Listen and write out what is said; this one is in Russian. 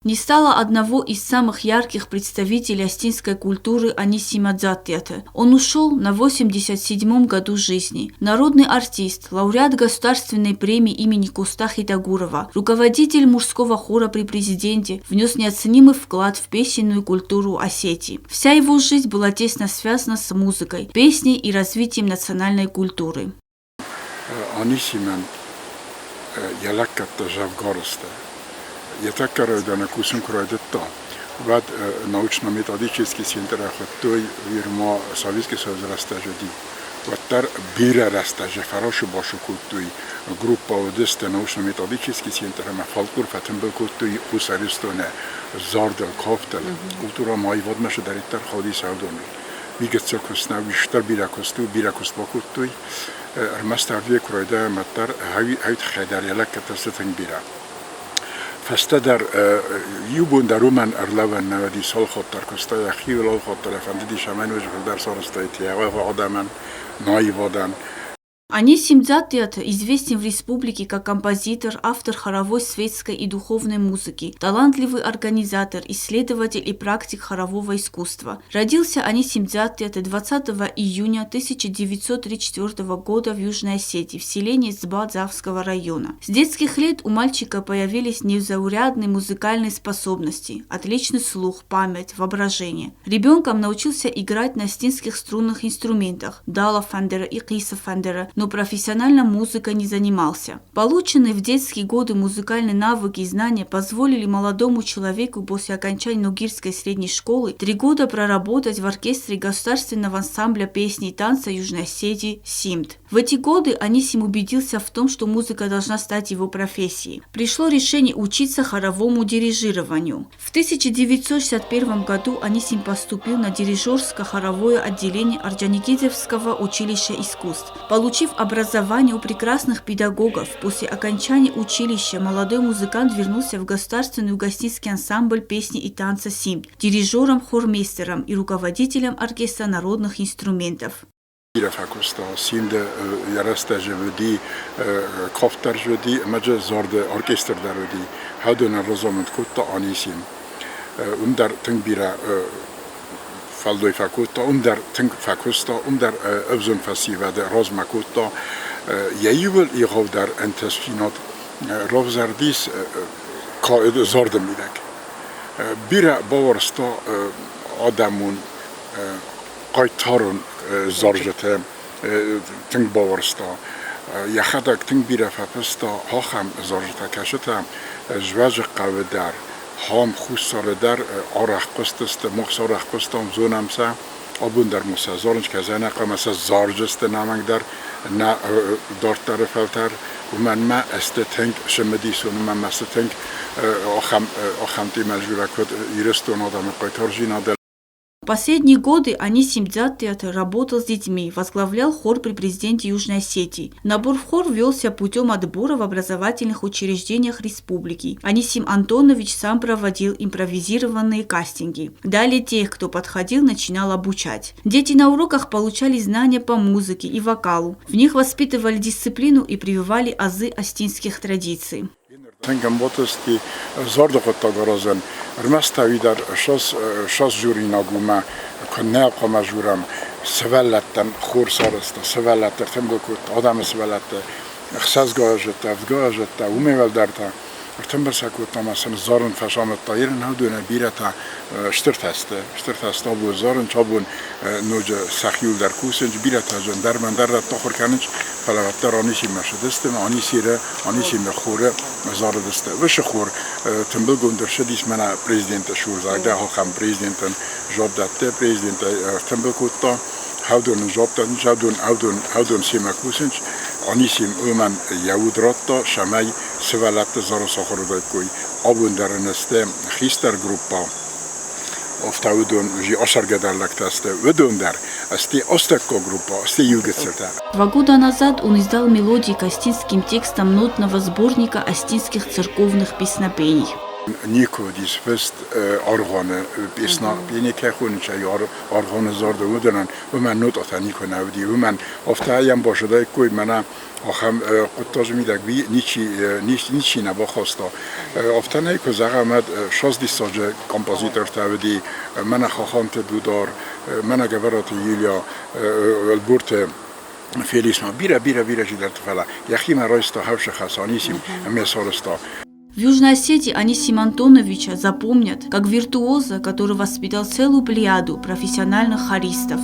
Не стало одного из самых ярких представителей астинской культуры Анисима Дзаттията. Он ушел на 87-м году жизни. Народный артист, лауреат государственной премии имени Костахи Тагурова, руководитель мужского хора при президенте, внес неоценимый вклад в песенную культуру Осетии. Вся его жизнь была тесно связана с музыкой, песней и развитием национальной культуры. Анисиман ялаккатта Жавгорста. Я так коротко кусок кроидетта. Вот научно-методический центр охотой вирма Советский Союз растажди. Вот тар бира растажи хороший башу кутуй. Группа одесты научно-методический центр на фольклор фатембел кутуй усаристоне зардел кофтел. Культура моей водмаши даритар ходи саудоны. Вигет циркусна виштар бира куства кутуй. Армастарве кроида матар хавит хедар ялаккатта сетен бира. فاستدر يوبون دارومن أرلوان نودي سال خطر كستای خیلی لال خطر فندی شمن وجه در سارستایتی و آدمان نایوادن. Анисим Дзаттията известен в республике как композитор, автор хоровой светской и духовной музыки, талантливый организатор, исследователь и практик хорового искусства. Родился Анисим Дзаттията 20 июня 1934 года в Южной Осетии, в селении Сба-Дзавского района. С детских лет у мальчика появились незаурядные музыкальные способности, отличный слух, память, воображение. Ребенком научился играть на астинских струнных инструментах дала фандера и киса фандера, но профессионально музыкой не занимался. Полученные в детские годы музыкальные навыки и знания позволили молодому человеку после окончания Ногирской средней школы 3 года проработать в оркестре государственного ансамбля песни и танца Южной Осетии «Симт». В эти годы Анисим убедился в том, что музыка должна стать его профессией. Пришло решение учиться хоровому дирижированию. В 1961 году Анисим поступил на дирижерско-хоровое отделение Орджоникидзевского училища искусств. Получив образование у прекрасных педагогов, после окончания училища молодой музыкант вернулся в государственный угостинский ансамбль песни и танца «Симт», дирижером, хормейстером и руководителем оркестра народных инструментов. Fakostan simde yarasta jevdi koftar jevdi maja zorda orkestr darudi hadona rozamant kutta Anisim dar tingbira faldoy fakutta dar ting fakosta dar evzon fasivade rozma kutta yeyvel igovdar entesfinat rovzardis qaid zorda midak bira bavarsta adamun qaytarun زارجته تنگ باورستا یا خدا تنگ بیره فپستا ها هم زارجته کشته جواج قوه در هم خوش در آرخ قستست مخص آرخ قستم زونم سه آبون در موسا زارنج که زنه قم سه زارجست نمک در نه دار طرفتر و من ما است تنگ شمدی سون من ما است تنگ آخم تی مجبور کد ایرستون آدم قیتارجی ندار. В последние годы Анисим Дзаттията работал с детьми, возглавлял хор при президенте Южной Осетии. Набор в хор велся путем отбора в образовательных учреждениях республики. Анисим Антонович сам проводил импровизированные кастинги. Далее тех, кто подходил, начинал обучать. Дети на уроках получали знания по музыке и вокалу. В них воспитывали дисциплину и прививали азы астинских традиций. Tengem botosti zordokot tagarazan, rmestavi dar şas juri naguma, kanne qama juram, sevelletten khorszarasta, sevelletter tembokot, adam sevellette, xsazgajette, avgajette, umeveldarta, tembesakot namasan zarn fasamatta, iren haduna birata shtirtasta bu zarn chabun noja sahyul dar kusenj birata jan darman darra takhur kanj falavattar Anisim mashadestem Anisim khore زاردسته و شخور تنبل گندر شدیس من پرزیدنت شور زاده ها خم پرزیدنتن جاب داده پرزیدنت تنبل کوتا هودون جاب دادن هودون سیما کوسنج Anisim اومن یهود راتا شمای سوالات زار سخور داد کوی آبون در نسته خیستر گروپا офтаудон жи ошаргадарлактасте ведондар асти остакко группа асти югетсерта. 2 года назад он издал мелодии к астинским текстам нотного сборника астинских церковных песнопений. Nico dis fest organe pisna bini kechuncha yar organe zorda udenen men not at Nico navdi men oftajem boshda koy mena آخام قطعه میدک بی نیچی نباخواستا افتانه که زغمت 16 سال کمپوزیتور تودی من خواهم تدودار من گورات یولیا البورت فیلیس ما بیره جدر تفلا یخی من رایستا هوش خسانیسیم میسارستا. В Южной Осетии Анисима Антоновича запомнят как виртуоза, который воспитал целую плеяду профессиональных хористов.